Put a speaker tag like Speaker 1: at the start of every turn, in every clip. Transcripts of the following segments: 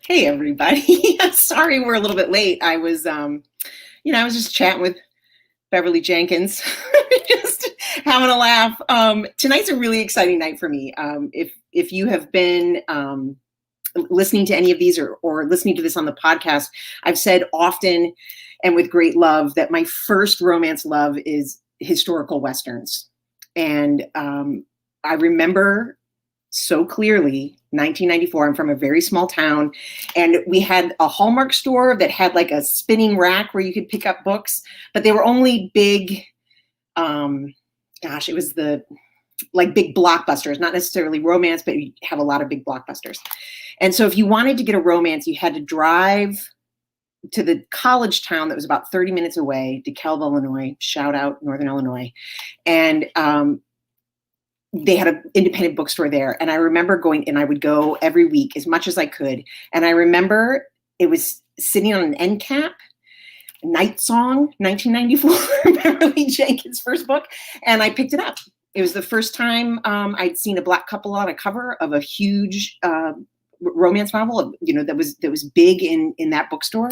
Speaker 1: Hey everybody. Sorry we're a little bit late. I was just chatting with Beverly Jenkins, just having a laugh. Tonight's a really exciting night for me. If you have been listening to any of these or listening to this on the podcast, I've said often and with great love that my first romance love is historical Westerns. And I remember so clearly 1994. I'm from a very small town, and we had a Hallmark store that had like a spinning rack where you could pick up books, but they were only big. It was the like big blockbusters, not necessarily romance, but you have a lot of big blockbusters. And so if you wanted to get a romance, you had to drive to the college town that was about 30 minutes away, DeKalb, Illinois. Shout out Northern Illinois. And they had an independent bookstore there. And I remember going, and I would go every week as much as I could. And I remember it was sitting on an end cap, Night Song, 1994, Beverly Jenkins' first book. And I picked it up. It was the first time I'd seen a black couple on a cover of a huge romance novel, that was big in that bookstore.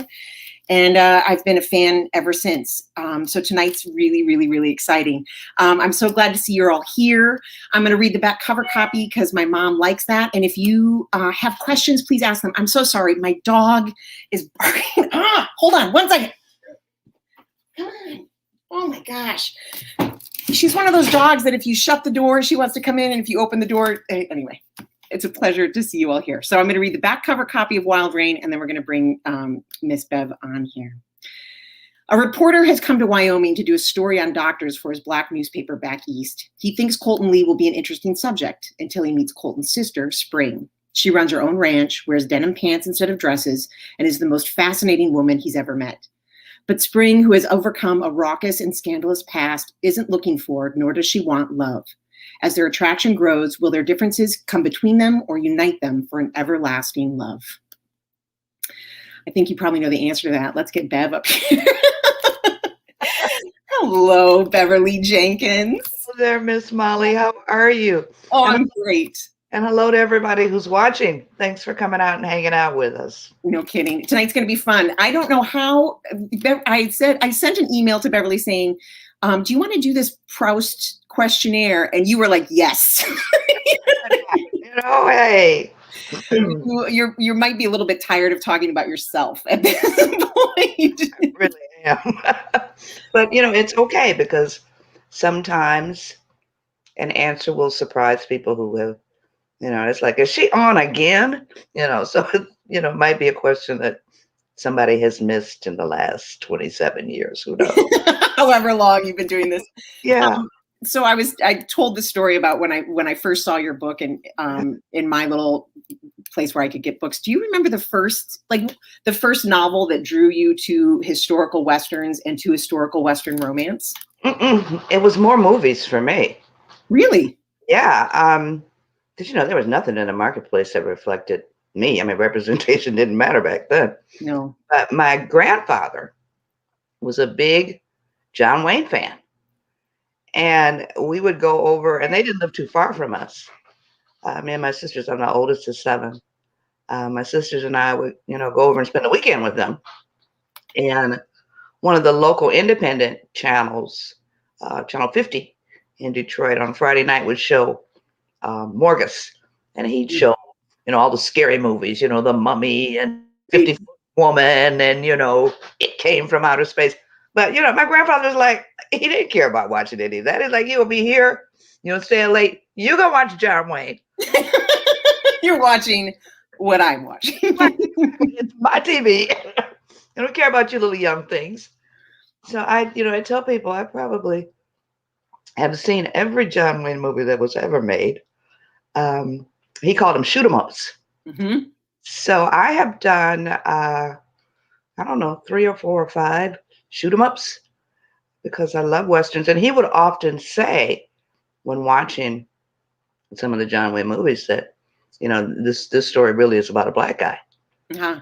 Speaker 1: And I've been a fan ever since. So tonight's really, really, really exciting. I'm so glad to see you're all here. I'm going to read the back cover copy because my mom likes that. And if you have questions, please ask them. I'm so sorry. My dog is barking. Hold on 1 second. Come on. Oh my gosh. She's one of those dogs that if you shut the door, she wants to come in. And if you open the door, anyway. It's a pleasure to see you all here. So I'm going to read the back cover copy of Wild Rain, and then we're going to bring Miss Bev on here. A reporter has come to Wyoming to do a story on doctors for his black newspaper back east. He thinks Colton Lee will be an interesting subject until he meets Colton's sister, Spring. She runs her own ranch, wears denim pants instead of dresses, and is the most fascinating woman he's ever met. But Spring, who has overcome a raucous and scandalous past, isn't looking for, nor does she want, love. As their attraction grows, will their differences come between them or unite them for an everlasting love? I think you probably know the answer to that. Let's get Bev up here. Hello, Beverly Jenkins.
Speaker 2: Hello there, Miss Molly. How are you?
Speaker 1: Oh, I'm great.
Speaker 2: And hello to everybody who's watching. Thanks for coming out and hanging out with us.
Speaker 1: No kidding. Tonight's going to be fun. I don't know how. I sent an email to Beverly saying, do you want to do this Proust Questionnaire? And you were like, yes.
Speaker 2: Hey.
Speaker 1: You might be a little bit tired of talking about yourself at this point.
Speaker 2: I really am. But, it's okay because sometimes an answer will surprise people who have, it's like, is she on again? So, it might be a question that somebody has missed in the last 27 years. Who knows?
Speaker 1: However long you've been doing this.
Speaker 2: Yeah.
Speaker 1: So I told the story about when I first saw your book and in my little place where I could get books. Do you remember the first novel that drew you to historical Westerns and to historical Western romance?
Speaker 2: It was more movies for me.
Speaker 1: Really?
Speaker 2: Yeah. Because, there was nothing in the marketplace that reflected me. I mean, representation didn't matter back then.
Speaker 1: No.
Speaker 2: But my grandfather was a big John Wayne fan. And we would go over, and they didn't live too far from us. Me and my sisters, I'm the oldest of 7. My sisters and I would, go over and spend the weekend with them. And one of the local independent channels, Channel 50 in Detroit on Friday night would show Morgus. And he'd show, all the scary movies, The Mummy and 50-Foot Woman and, It Came from Outer Space. But, my grandfather was like, he didn't care about watching any of that. He's like, you'll be here, staying late. You go watch John Wayne.
Speaker 1: You're watching what I'm watching.
Speaker 2: It's my TV. I don't care about you little young things. So I tell people I probably have seen every John Wayne movie that was ever made. He called them shoot 'em ups.
Speaker 1: Mm-hmm.
Speaker 2: So I have done, I don't know, 3 or 4 or 5 shoot 'em ups because I love Westerns. And he would often say when watching some of the John Wayne movies that, this story really is about a black guy.
Speaker 1: Uh-huh.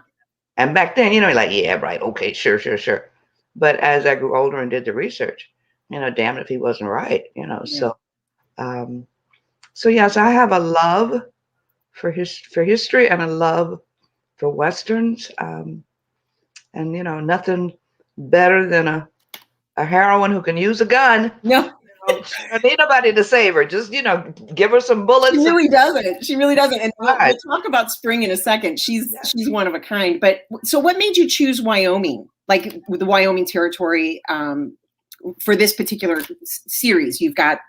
Speaker 1: And
Speaker 2: back then, he's like, yeah, right. Okay, sure. But as I grew older and did the research, damn if he wasn't right,
Speaker 1: Yeah.
Speaker 2: So yes, I have a love for history and a love for Westerns. And, you know, nothing better than a heroine who can use a gun.
Speaker 1: No,
Speaker 2: She don't need nobody to save her. Just, you know, give her some
Speaker 1: she
Speaker 2: bullets.
Speaker 1: really doesn't. She really doesn't. And we'll
Speaker 2: Right.
Speaker 1: talk about Spring in a second. She's one of a kind. But so what made you choose Wyoming, like the Wyoming territory, for this particular series? You've got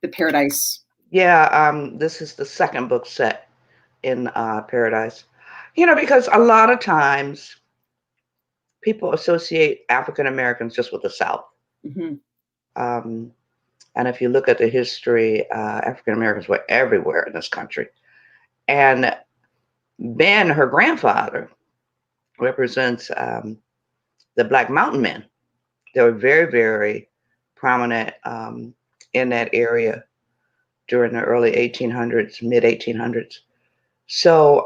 Speaker 1: the Paradise.
Speaker 2: Yeah, this is the second book set in Paradise. You know, because a lot of times people associate African Americans just with the South.
Speaker 1: Mm-hmm.
Speaker 2: And if you look at the history, African Americans were everywhere in this country. And Ben, her grandfather, represents the Black Mountain Men. They were very, very prominent in that area during the early 1800s, mid 1800s. So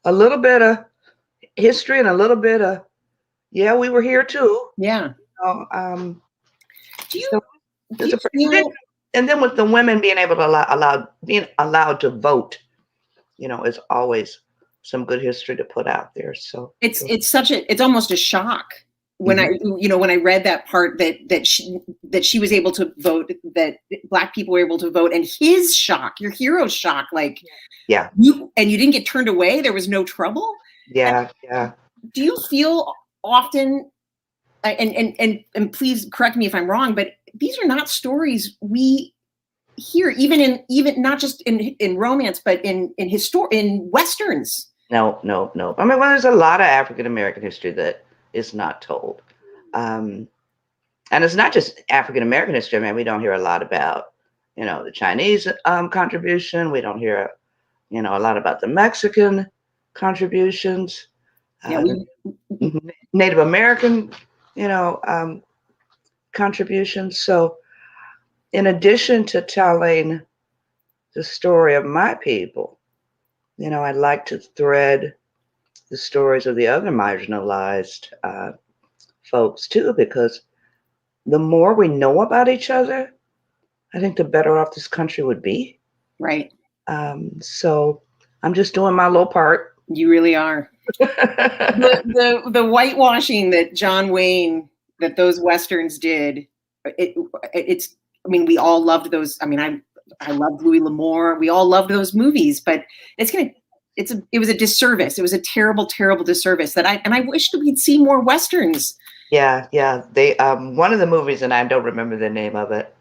Speaker 2: a little bit of history and a little bit of, yeah, we were here too.
Speaker 1: Yeah.
Speaker 2: Do you, and then with the women being able to being allowed to vote, you know, is always some good history to put out there. So
Speaker 1: it's almost a shock when when I read that part that she was able to vote, that Black people were able to vote, and his shock, your hero's shock, like,
Speaker 2: yeah,
Speaker 1: you didn't get turned away. There was no trouble.
Speaker 2: Yeah.
Speaker 1: Do you feel often, and please correct me if I'm wrong, but these are not stories we hear, even not just in romance, but in Westerns.
Speaker 2: No. I mean, well, there's a lot of African American history that is not told. And it's not just African American history. I mean, we don't hear a lot about, you know, the Chinese contribution. We don't hear, you know, a lot about the Mexican contributions. Native American, you know, contributions. So in addition to telling the story of my people, you know, I'd like to thread the stories of the other marginalized folks too, because the more we know about each other, I think the better off this country would be.
Speaker 1: Right.
Speaker 2: So I'm just doing my little part.
Speaker 1: You really are. the whitewashing that John Wayne, that those Westerns did, it's, I mean, we all loved those. I mean, I loved Louis L'Amour. We all loved those movies, but it was a disservice. It was a terrible, terrible disservice I wish that we'd see more Westerns.
Speaker 2: Yeah. They, one of the movies, and I don't remember the name of it,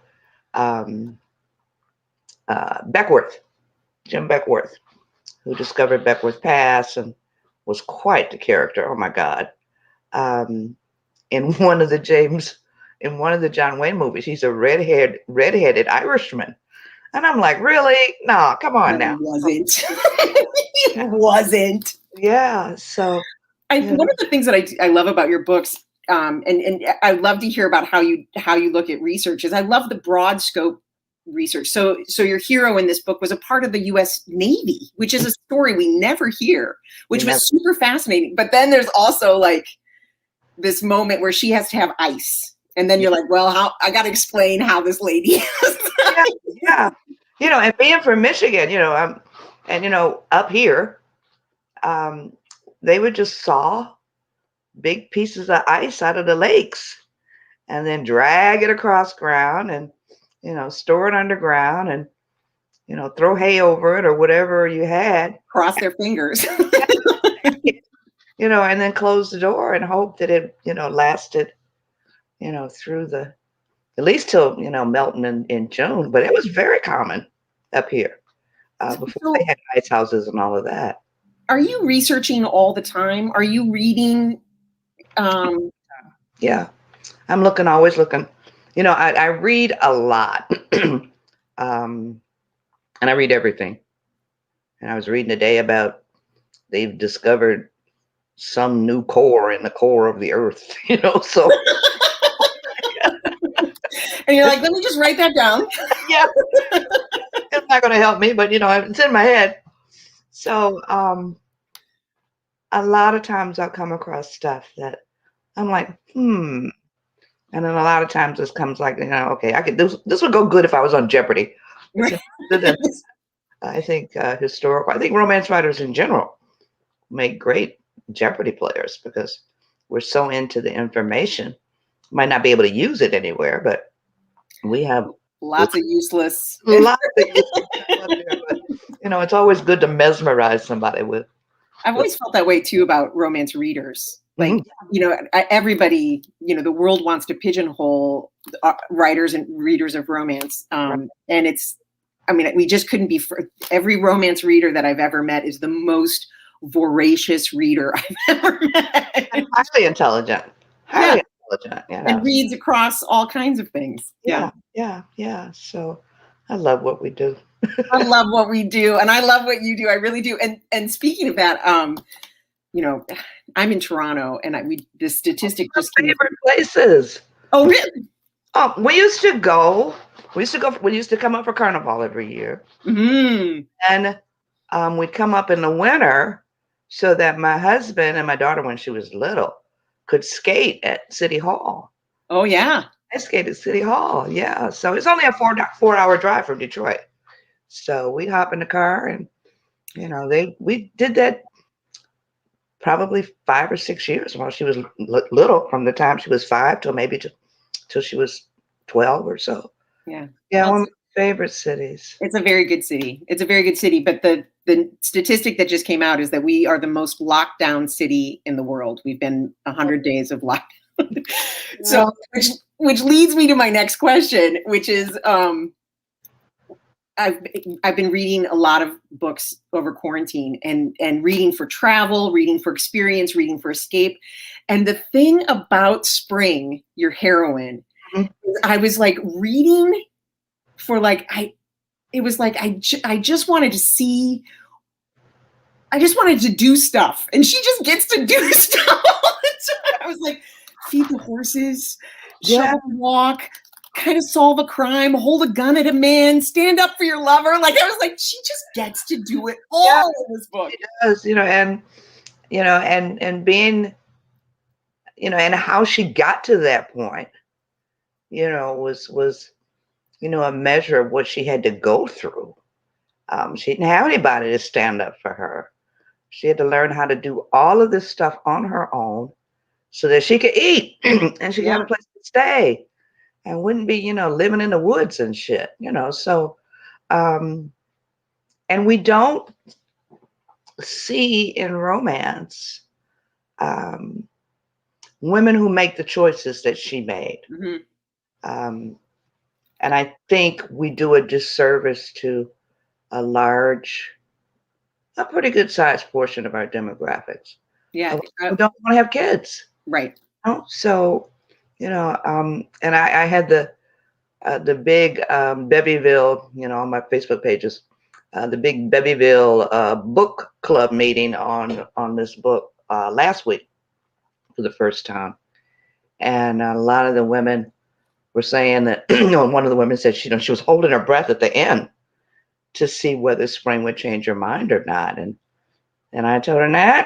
Speaker 2: Beckworth, Jim Beckworth, who discovered Beckworth Pass and was quite the character. Oh my God. In one of the John Wayne movies, he's a redheaded Irishman. And I'm like, really? No, come on now.
Speaker 1: He wasn't. He wasn't.
Speaker 2: Yeah. So
Speaker 1: one of the things that I love about your books, and I love to hear about how you look at research, is I love the broad scope research. So your hero in this book was a part of the U.S. Navy, which is a story we never hear, which was super fascinating. But then there's also like this moment where she has to have ice. And then you're like, well, I got to explain how this lady is.
Speaker 2: Yeah. You know, and being from Michigan, you know, and, you know, up here, they would just saw big pieces of ice out of the lakes and then drag it across ground and, you know, store it underground and, you know, throw hay over it or whatever you had.
Speaker 1: Cross their fingers.
Speaker 2: You know, and then close the door and hope that it, you know, lasted, you know, through at least till, you know, melting in June. But it was very common up here before they had ice houses and all of that.
Speaker 1: Are you researching all the time? Are you reading?
Speaker 2: Yeah, I'm always looking. You know, I read a lot, and I read everything. And I was reading today about they've discovered some new core in the core of the earth, you know, so.
Speaker 1: And you're like, let me just write that down.
Speaker 2: Yeah. It's not going to help me, but, you know, it's in my head. So a lot of times I'll come across stuff that I'm like, And then a lot of times this comes like, you know, okay, this would go good if I was on Jeopardy.
Speaker 1: Right.
Speaker 2: I think I think romance writers in general make great Jeopardy players because we're so into the information. Might not be able to use it anywhere, but we have
Speaker 1: Lots of useless.
Speaker 2: lots of useless stuff out there. But it's always good to mesmerize somebody with.
Speaker 1: I've always felt that way too about romance readers. Like,
Speaker 2: Mhm.
Speaker 1: everybody, the world wants to pigeonhole writers and readers of romance.
Speaker 2: Right.
Speaker 1: And we just couldn't be, every romance reader that I've ever met is the most voracious reader I've ever met.
Speaker 2: And highly intelligent.
Speaker 1: Yeah.
Speaker 2: Highly intelligent.
Speaker 1: And reads across all kinds of things.
Speaker 2: Yeah. Yeah. So I love what we do.
Speaker 1: I love what we do, and I love what you do. I really do. And speaking of that, I'm in Toronto, and the statistic just came.
Speaker 2: Favorite places.
Speaker 1: Oh, really?
Speaker 2: Oh, we used to go. We used to come up for Carnival every year, and we'd come up in the winter so that my husband and my daughter, when she was little, could skate at City Hall.
Speaker 1: Oh, yeah.
Speaker 2: I skated at City Hall. Yeah. So it's only a 4-hour drive from Detroit. So we hop in the car and, we did that probably 5 or 6 years while she was little, from the time she was 5 till maybe till she was 12 or so.
Speaker 1: Yeah.
Speaker 2: Yeah. One of my favorite cities.
Speaker 1: It's a very good city. It's a very good city. But the statistic that just came out is that we are the most locked down city in the world. We've been 100 days of lockdown. So, which leads me to my next question, which is, I've been reading a lot of books over quarantine and reading for travel, reading for experience, reading for escape. And the thing about spring, your heroine, I was like reading for I just wanted to see, I just wanted to do stuff. And she just gets to do stuff all the time. I was like, feed the horses, shovel the walk, kind of solve a crime, hold a gun at a man, stand up for your lover. I was like, she just gets to do it all in this book.
Speaker 2: It does, and being, and how she got to that point, was a measure of what she had to go through. She didn't have anybody to stand up for her. She had to learn how to do all of this stuff on her own so that she could eat and she could have a place to stay and wouldn't be, living in the woods and shit, so, and we don't see in romance, women who make the choices that she made. And I think we do a disservice to a pretty good sized portion of our demographics.
Speaker 1: Yeah.
Speaker 2: Who don't want to have kids.
Speaker 1: Right.
Speaker 2: So, and I had the big Beverlyville, on my Facebook pages, the big Beverlyville book club meeting on this book last week for the first time. And a lot of the women were saying that, one of the women said she was holding her breath at the end to see whether spring would change her mind or not. And I told her, nah,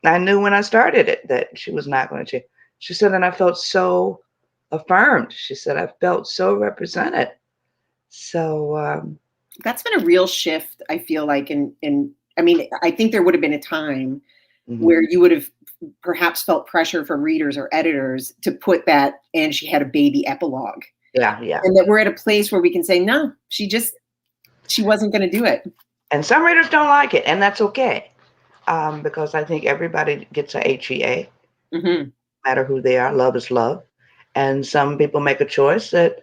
Speaker 2: I knew when I started it that she was not going to change. She said, and I felt so affirmed. She said, I felt so represented. So
Speaker 1: that's been a real shift, I feel like. I think there would have been a time where you would have perhaps felt pressure from readers or editors to put that, and she had a baby epilogue.
Speaker 2: Yeah.
Speaker 1: And that we're at a place where we can say, no, she wasn't going to do it.
Speaker 2: And some readers don't like it, and that's okay. Because I think everybody gets a HEA, no matter who they are. Love is love. And some people make a choice that,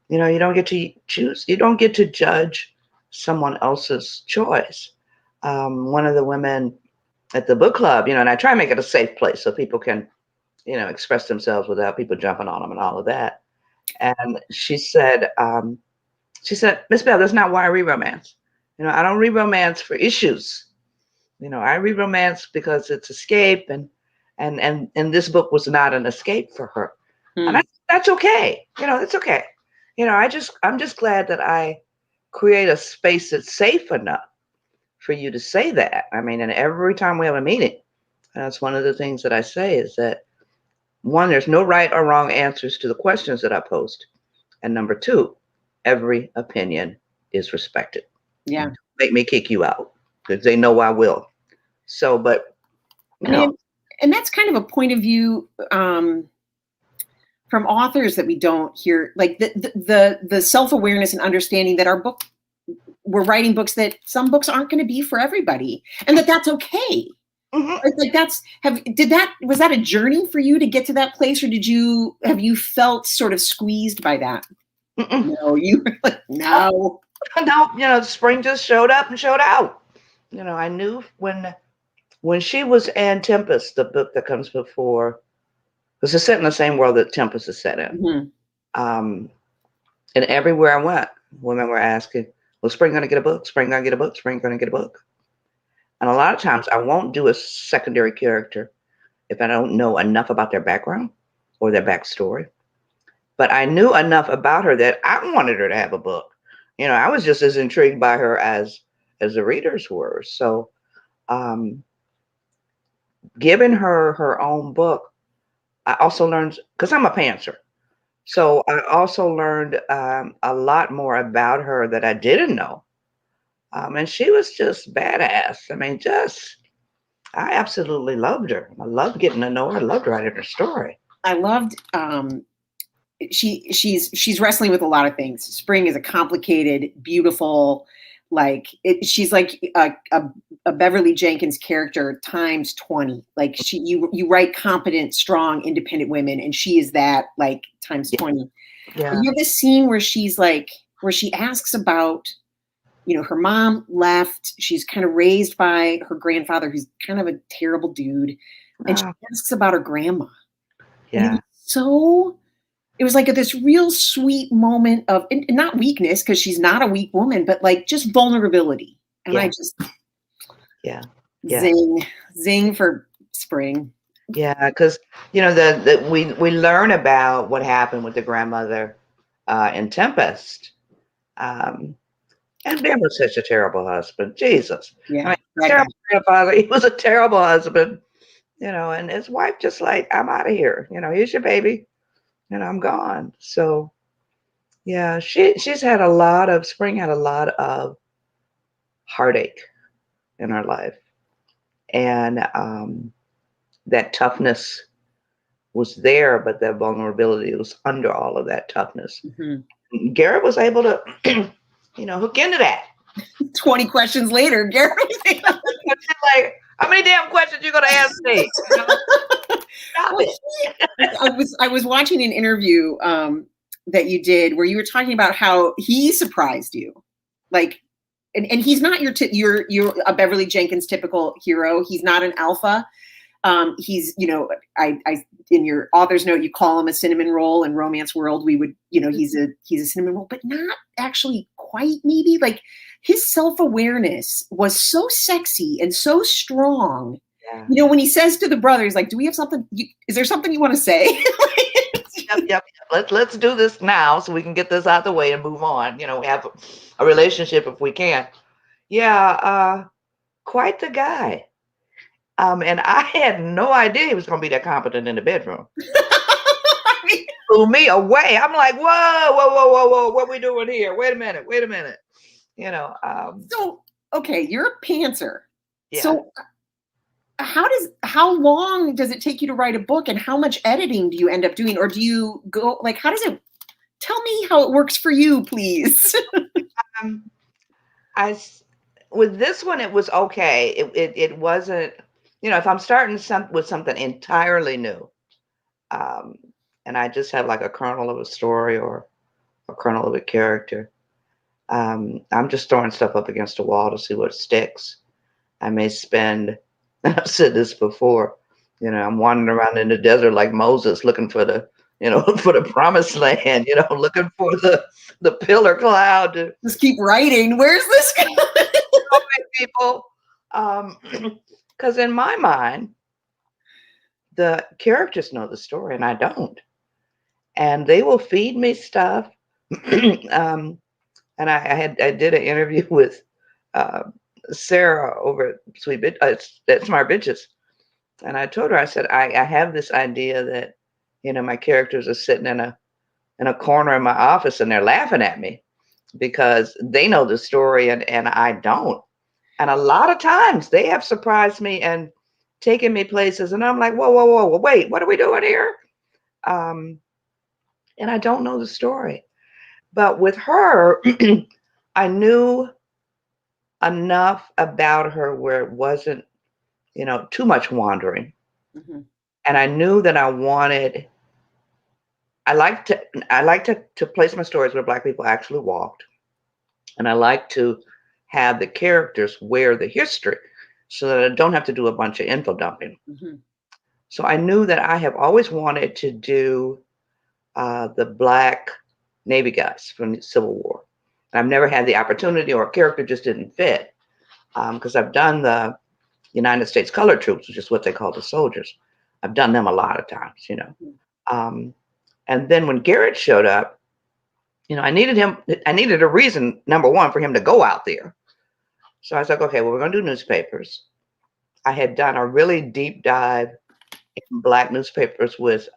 Speaker 2: you don't get to choose. You don't get to judge someone else's choice. One of the women at the book club, and I try to make it a safe place so people can, express themselves without people jumping on them and all of that. And she said, Miss Bell, that's not why I read romance. I don't read romance for issues. I read romance because it's escape, and this book was not an escape for her. And that's okay. It's okay. I'm just glad that I create a space that's safe enough for you to say that. And every time we have a meeting, that's one of the things that I say is that, one, there's no right or wrong answers to the questions that I post. And number two, every opinion is respected.
Speaker 1: Yeah.
Speaker 2: Make me kick you out because they know I will. So, but
Speaker 1: I mean, and that's kind of a point of view from authors that we don't hear, like the self-awareness and understanding that we're writing books, that some books aren't going to be for everybody, and that's okay. Like was that a journey for you to get to that place, or have you felt sort of squeezed by that? No, you were like, no.
Speaker 2: No, spring just showed up and showed out. I knew when she was in Tempest, the book that comes before, because it's set in the same world that Tempest is set in. And everywhere I went, women were asking, well, Spring going to get a book? Spring going to get a book? Spring going to get a book? And a lot of times I won't do a secondary character if I don't know enough about their background or their backstory. But I knew enough about her that I wanted her to have a book. I was just as intrigued by her as the readers were. So giving her own book, I also learned, because I'm a pantser. So I also learned a lot more about her that I didn't know. And she was just badass. I mean, I absolutely loved her. I loved getting to know her. I loved writing her story.
Speaker 1: I loved, she's wrestling with a lot of things. Spring is a complicated, beautiful, she's like a Beverly Jenkins character times 20. Like you write competent, strong, independent women, and she is that, like, times 20. Yeah. You have this scene where where she asks about, her mom left. She's kind of raised by her grandfather, who's kind of a terrible dude. And she asks about her grandma.
Speaker 2: Yeah.
Speaker 1: It was like this real sweet moment of, not weakness, because she's not a weak woman, but like just vulnerability. And I just, zing for Spring.
Speaker 2: Yeah, because we learn about what happened with the grandmother in Tempest. And Ben was such a terrible husband. Jesus.
Speaker 1: Yeah.
Speaker 2: Terrible grandfather. He was a terrible husband, and his wife just like, I'm out of here. Here's your baby. And I'm gone. So yeah, Spring had a lot of heartache in her life. And that toughness was there, but that vulnerability was under all of that toughness. Garrett was able to hook into that.
Speaker 1: 20 questions later, Garrett was able
Speaker 2: like, how many damn questions you gonna ask me? Stop
Speaker 1: it. I was watching an interview that you did where you were talking about how he surprised you, like, and he's not you're a Beverly Jenkins typical hero. He's not an alpha. He's, I in your author's note, you call him a cinnamon roll. In romance world, we would, he's a cinnamon roll, but not actually quite, maybe. Like, his self-awareness was so sexy and so strong. Yeah. When he says to the brother, he's like, do we have something? Is there something you want to say?
Speaker 2: Yep. Let's do this now so we can get this out of the way and move on. We have a relationship if we can. Yeah. Quite the guy. And I had no idea he was going to be that competent in the bedroom. Blew me away. I'm like, whoa, what are we doing here? Wait a minute.
Speaker 1: So, okay, you're a pantser.
Speaker 2: Yeah.
Speaker 1: So how long does it take you to write a book, and how much editing do you end up doing? Or do you go, like, how does it, tell me how it works for you, please.
Speaker 2: With this one, it was okay. It wasn't, if I'm starting with something entirely new, and I just have like a kernel of a story or a kernel of a character, I'm just throwing stuff up against the wall to see what sticks. I may spend, and I've said this before, I'm wandering around in the desert like Moses looking for the, for the promised land, looking for the pillar cloud.
Speaker 1: Just keep writing. Where's this going?
Speaker 2: People. Because in my mind, the characters know the story and I don't. And they will feed me stuff. And I did an interview with Sarah over at Smart Bitches. And I told her, I said, I have this idea that, my characters are sitting in a corner in my office and they're laughing at me because they know the story and I don't. And a lot of times they have surprised me and taking me places, and I'm like, whoa, whoa, whoa, whoa, wait, what are we doing here? Um, and I don't know the story. But with her, I knew enough about her where it wasn't, too much wandering.
Speaker 1: Mhm.
Speaker 2: And I knew that I like to place my stories where Black people actually walked. And I like to have the characters wear the history so that I don't have to do a bunch of info dumping.
Speaker 1: Mhm.
Speaker 2: So I knew that I have always wanted to do the Black Navy guys from the Civil War. I've never had the opportunity, or a character just didn't fit, because I've done the United States Colored Troops, which is what they call the soldiers. I've done them a lot of times. Um, and then when Garrett showed up, I needed him. I needed a reason, number one, for him to go out there. So I was like, okay, well, we're going to do newspapers. I had done a really deep dive in Black newspapers with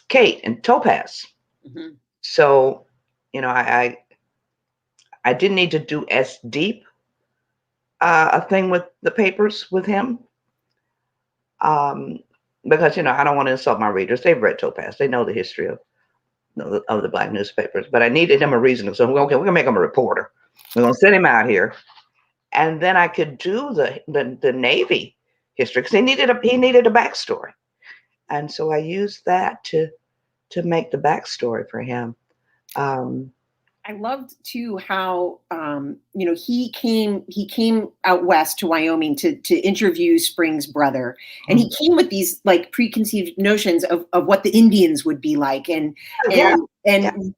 Speaker 2: Kate and Topaz.
Speaker 1: Mhm.
Speaker 2: So, I didn't need to do as deep a thing with the papers with him, um, because I don't want to insult my readers. They've read Topaz. They know the history of the Black newspapers. But I needed him a reason. So okay, we're gonna make him a reporter. We're gonna send him out here, and then I could do the Navy history, because he needed a backstory, and so I used that to make the backstory for him. Um,
Speaker 1: I loved too how he came out west to Wyoming to interview Spring's brother, and he came with these like preconceived notions of what the Indians would be like, and
Speaker 2: yeah,
Speaker 1: and
Speaker 2: yeah,
Speaker 1: and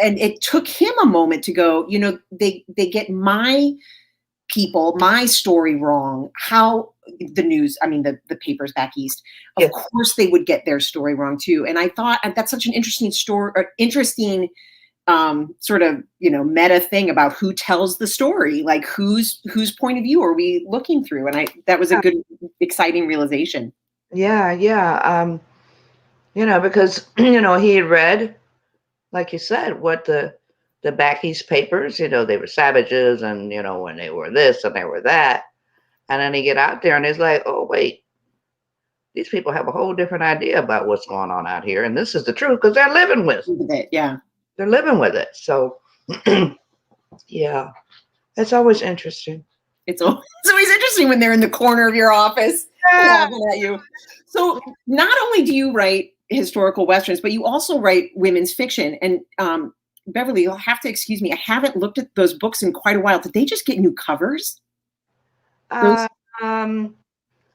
Speaker 1: and it took him a moment to go, they get my people, my story wrong. How the news, I mean, the papers back east, of
Speaker 2: yeah,
Speaker 1: course they would get their story wrong too. And I thought that's such an interesting story, or interesting sort of meta thing about who tells the story, like whose point of view are we looking through. And I that was a good, exciting realization.
Speaker 2: yeah, yeah. Because he had read, like you said, what the back east papers, they were savages, and when they were this and they were that, and then he get out there and it's like, oh wait, these people have a whole different idea about what's going on out here, and this is the truth because
Speaker 1: With it, yeah.
Speaker 2: they're living with it. So yeah, it's always interesting.
Speaker 1: It's always interesting when they're in the corner of your office
Speaker 2: Yeah.
Speaker 1: laughing at you. So not only do you write historical westerns, but you also write women's fiction. And Beverly, you'll have to excuse me, I haven't looked at those books in quite a while. Did they just get new covers?
Speaker 2: Uh,
Speaker 1: Those
Speaker 2: um,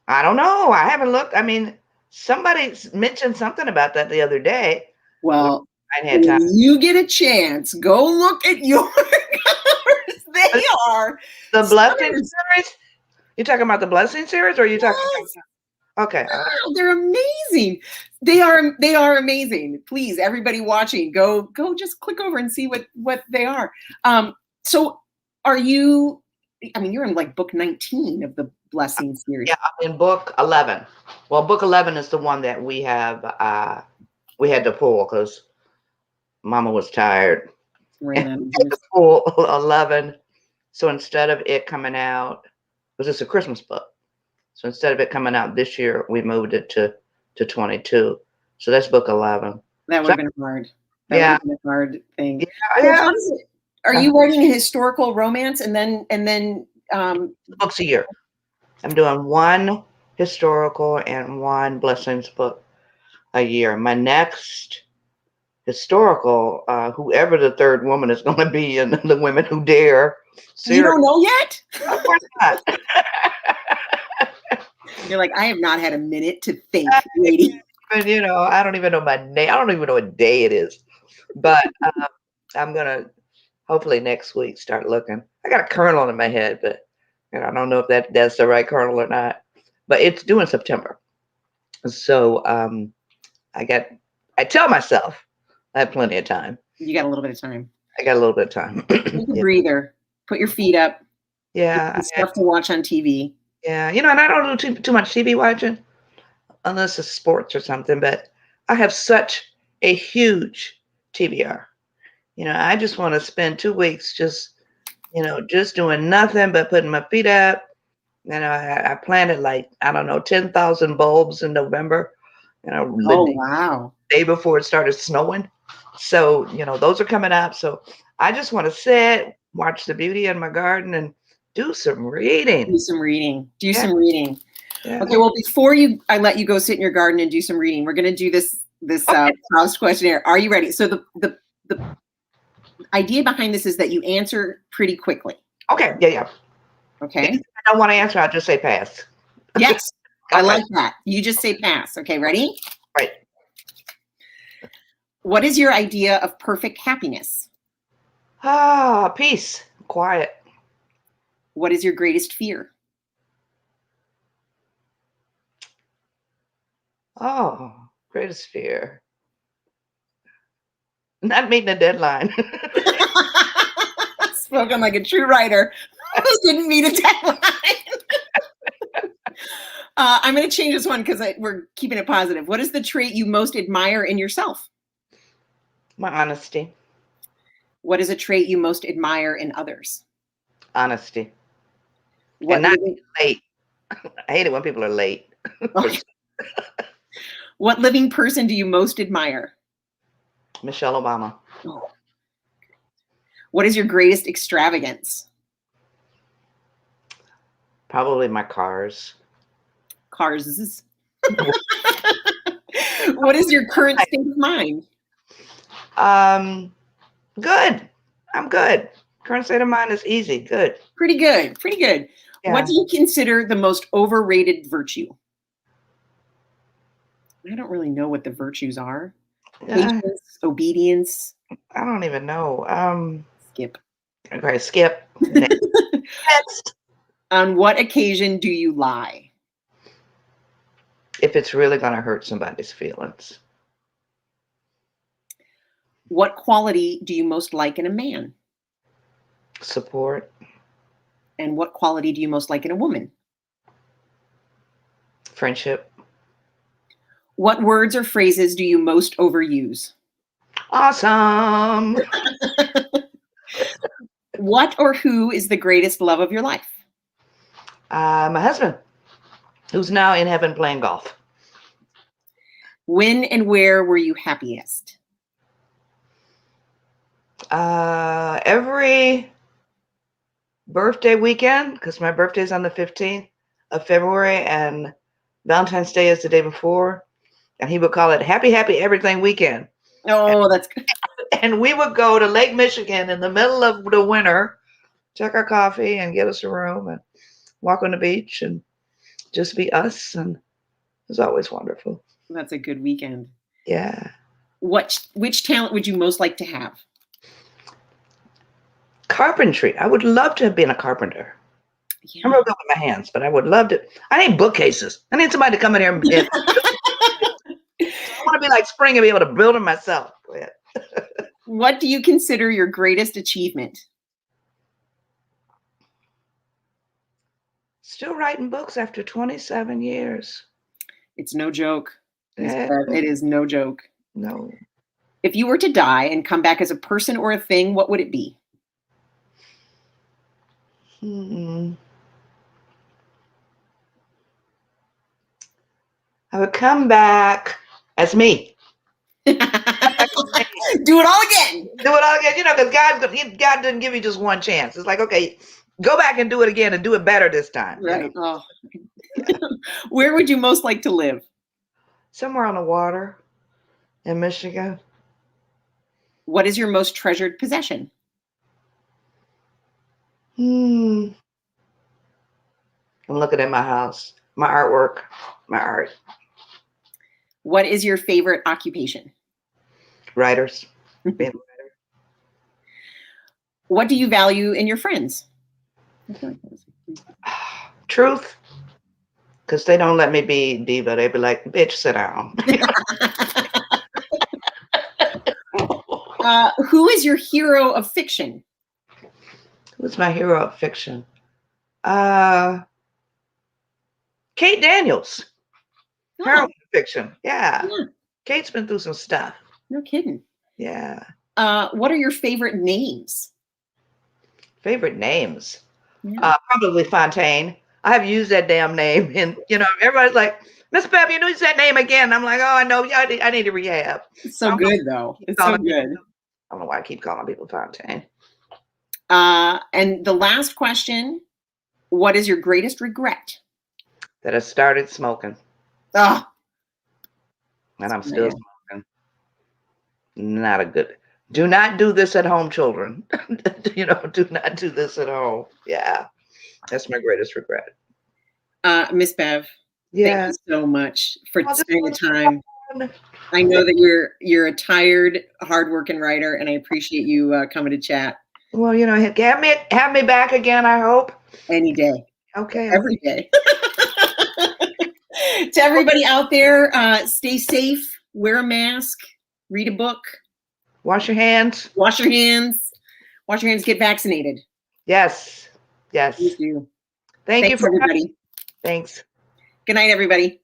Speaker 2: I don't know. I haven't looked. I mean, somebody mentioned something about that the other day. Where
Speaker 1: Well,
Speaker 2: I had time.
Speaker 1: when you get a chance, go look at your covers. They are
Speaker 2: The Blessing
Speaker 1: stunning.
Speaker 2: series? You talking about the Blessing series, or are you talking
Speaker 1: Yes.
Speaker 2: about? Okay.
Speaker 1: Wow, they're amazing. They are amazing. Please, everybody watching, go just click over and see what they are. So are you, I mean, you're in like book 19 of the Blessing
Speaker 2: Yeah,
Speaker 1: series.
Speaker 2: I'm in book 11. Well, book 11 is the one that we had to pull because Mama was tired.
Speaker 1: Ran
Speaker 2: And
Speaker 1: out
Speaker 2: we
Speaker 1: of
Speaker 2: had to
Speaker 1: juice.
Speaker 2: pull 11. So instead of it coming out, because it's a Christmas book. So instead of it coming out this year, we moved it to 22. So that's book 11.
Speaker 1: That would
Speaker 2: So
Speaker 1: have been hard. That would
Speaker 2: yeah,
Speaker 1: have been a hard thing.
Speaker 2: yeah,
Speaker 1: So
Speaker 2: yeah.
Speaker 1: how does it, are you writing a historical romance and then
Speaker 2: Books a year. I'm doing one historical and one blessings book a year. My next historical, whoever the third woman is going to be in the Women Who Dare
Speaker 1: you
Speaker 2: series.
Speaker 1: don't know yet?
Speaker 2: Of course not.
Speaker 1: You're like, I have not had a minute to think, lady.
Speaker 2: But I don't even know my name. I don't even know what day it is. But I'm gonna hopefully next week start looking. I got a kernel in my head, but I don't know if that's the right kernel or not. But it's due in September, so I tell myself I have plenty of time.
Speaker 1: You got a little bit of time.
Speaker 2: I got a little bit of time.
Speaker 1: Take a
Speaker 2: Yeah,
Speaker 1: breather. Put your feet up. Get
Speaker 2: yeah,
Speaker 1: some stuff to watch on TV.
Speaker 2: yeah. And I don't do too much TV watching unless it's sports or something. But I have such a huge TBR. I just want to spend 2 weeks just doing nothing but putting my feet up, I planted like, I don't know, 10,000 bulbs in November,
Speaker 1: Oh,
Speaker 2: the
Speaker 1: wow.
Speaker 2: day before it started snowing. So, those are coming up. So I just want to sit, watch the beauty in my garden and do some reading.
Speaker 1: Do some reading. Do
Speaker 2: Yeah.
Speaker 1: some reading.
Speaker 2: Yeah.
Speaker 1: Okay, well, before I let you go sit in your garden and do some reading, we're going to do this
Speaker 2: Okay.
Speaker 1: Proust questionnaire. Are you ready? So the idea behind this is that you answer pretty quickly.
Speaker 2: Okay. Yeah.
Speaker 1: Okay.
Speaker 2: If I don't want to answer, I'll just say pass.
Speaker 1: Yes.
Speaker 2: Okay.
Speaker 1: I like that. You just say pass. Okay, ready?
Speaker 2: Right.
Speaker 1: What is your idea of perfect happiness?
Speaker 2: Peace, quiet.
Speaker 1: What is your greatest fear?
Speaker 2: Oh, greatest fear. Not meeting a deadline.
Speaker 1: Spoken like a true writer. Didn't meet a deadline. I'm going to change this one because we're keeping it positive. What is the trait you most admire in yourself?
Speaker 2: My honesty.
Speaker 1: What is a trait you most admire in others?
Speaker 2: Honesty.
Speaker 1: What
Speaker 2: And not late. I hate it when people are late.
Speaker 1: What living person do you most admire?
Speaker 2: Michelle Obama.
Speaker 1: Oh. What is your greatest extravagance?
Speaker 2: Probably my cars.
Speaker 1: Cars. What is your current state of mind?
Speaker 2: Good. I'm good. Current state of mind is easy. Good.
Speaker 1: Pretty good. Pretty good.
Speaker 2: Yeah.
Speaker 1: What do you consider the most overrated virtue? I don't really know what the virtues are. Patience, obedience.
Speaker 2: I don't even know.
Speaker 1: Skip.
Speaker 2: Okay, skip. Next.
Speaker 1: On what occasion do you lie?
Speaker 2: If it's really going to hurt somebody's feelings.
Speaker 1: What quality do you most like in a man?
Speaker 2: Support.
Speaker 1: And what quality do you most like in a woman?
Speaker 2: Friendship.
Speaker 1: What words or phrases do you most overuse?
Speaker 2: Awesome.
Speaker 1: What or who is the greatest love of your life?
Speaker 2: My husband, who's now in heaven playing golf.
Speaker 1: When and where were you happiest?
Speaker 2: Every birthday weekend, because my birthday is on the 15th of February and Valentine's Day is the day before. And he would call it Happy, Happy Everything Weekend.
Speaker 1: Oh, that's good.
Speaker 2: And we would go to Lake Michigan in the middle of the winter, check our coffee and get us a room and walk on the beach and just be us. And it was always wonderful.
Speaker 1: That's a good weekend.
Speaker 2: Yeah.
Speaker 1: Which talent would you most like to have?
Speaker 2: Carpentry. I would love to have been a carpenter.
Speaker 1: Yeah.
Speaker 2: I'm real good with my hands, but I would love to. I need bookcases. I need somebody to come in here and I want to be like Spring and be able to build them myself. Go ahead.
Speaker 1: What do you consider your greatest achievement?
Speaker 2: Still writing books after 27 years.
Speaker 1: It's no joke.
Speaker 2: Yeah.
Speaker 1: It is no joke.
Speaker 2: No.
Speaker 1: If you were to die and come back as a person or a thing, what would it be?
Speaker 2: I would come back as me.
Speaker 1: Do it all again.
Speaker 2: Do it all again. Because God didn't give you just one chance. It's like, okay, go back and do it again and do it better this time.
Speaker 1: Right. Oh. Where would you most like to live?
Speaker 2: Somewhere on the water in Michigan.
Speaker 1: What is your most treasured possession?
Speaker 2: I'm looking at my house, my artwork, my art.
Speaker 1: What is your favorite occupation?
Speaker 2: Writers. Being a writer.
Speaker 1: What do you value in your friends?
Speaker 2: Truth. Because they don't let me be diva. They be like, bitch, sit down.
Speaker 1: Who is your hero of fiction?
Speaker 2: Who's my hero of fiction? Kate Daniels. Heroin fiction. Yeah. Kate's been through some stuff.
Speaker 1: No kidding.
Speaker 2: Yeah.
Speaker 1: What are your favorite names?
Speaker 2: Favorite names? Probably Fontaine. I've used that damn name, and everybody's like, Miss Bev, you use that name again. I'm like, oh, I know. Yeah, I need to rehab.
Speaker 1: It's so good, though. It's so good.
Speaker 2: I don't know why I keep calling people Fontaine.
Speaker 1: And the last question, what is your greatest regret?
Speaker 2: That I started smoking.
Speaker 1: Oh.
Speaker 2: And I'm still smoking. Not a good. Do not do this at home, children. Do not do this at home. Yeah. That's my greatest regret.
Speaker 1: Miss Bev,
Speaker 2: yeah.
Speaker 1: Thank you so much for spending the time. I know that you're a tired, hardworking writer, and I appreciate you coming to chat.
Speaker 2: Well, have me back again, I hope.
Speaker 1: Any day.
Speaker 2: Okay.
Speaker 1: Every day. To everybody out there, stay safe, wear a mask, read a book.
Speaker 2: Wash your hands.
Speaker 1: Wash your hands. Wash your hands, get vaccinated.
Speaker 2: Yes. Yes.
Speaker 1: Thank you.
Speaker 2: Thank you for
Speaker 1: everybody.
Speaker 2: Thanks.
Speaker 1: Good night, everybody.